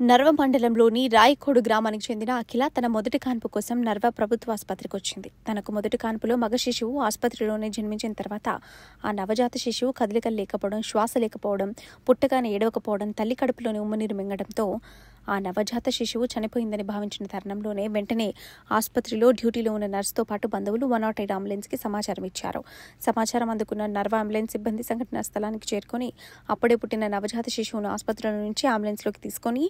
నర్వ మండలంలోని రాయకోడు గ్రామానికి చెందిన అఖిల తన మొదటి కాన్పు కోసం నర్వ ప్రభుత్వ ఆసుపత్రికి వచ్చింది. తనకు మొదటి కాన్పులో మగ శిశువు ఆసుపత్రిలోనే జన్మించిన తర్వాత ఆ నవజాత శిశువు కదలికలు లేకపోవడం, శ్వాస లేకపోవడం, పుట్టగానే ఏడవకపోవడం, తల్లి కడుపులోని ఉమ్మనీరు మింగడంతో ఆ నవజాత శిశువు చనిపోయిందని భావించిన తరుణంలోనే వెంటనే ఆసుపత్రిలో డ్యూటీలో ఉన్న నర్సుతో పాటు బంధువులు 108 అంబులెన్స్కి సమాచారం ఇచ్చారు. సమాచారం అందుకున్న నర్వ అంబులెన్స్ సిబ్బంది సంఘటనా స్థలానికి చేరుకొని అప్పుడే పుట్టిన నవజాత శిశువును ఆసుపత్రిలో నుంచి అంబులెన్స్లోకి తీసుకొని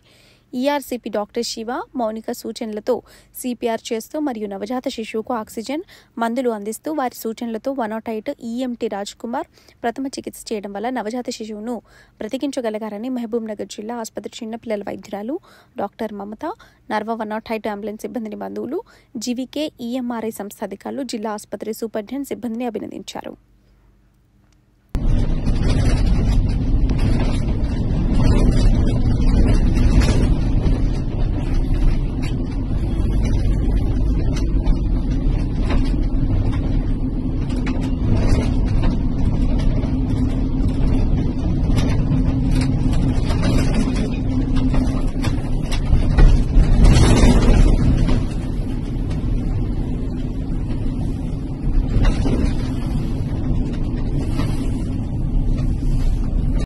ఈఆర్సీపీ డాక్టర్ శివ, మౌనిక సూచనలతో సిపిఆర్ చేస్తూ మరియు నవజాత శిశువుకు ఆక్సిజన్, మందులు అందిస్తూ వారి సూచనలతో 108 ఈఎంటీ రాజ్ కుమార్ ప్రథమ చికిత్స చేయడం వల్ల నవజాత శిశువును బ్రతికించగలిగారని మహబూబ్ నగర్ జిల్లా ఆసుపత్రి చిన్నపిల్లల వైద్యురాలు డాక్టర్ మమత, నర్వ 108 అంబులెన్స్ సిబ్బందిని బంధువులు, జీవీకే ఈఎంఆర్ఐ సంస్థ అధికారులు, జిల్లా ఆసుపత్రి సూపరింటెండెంట్ సిబ్బందిని అభినందించారు.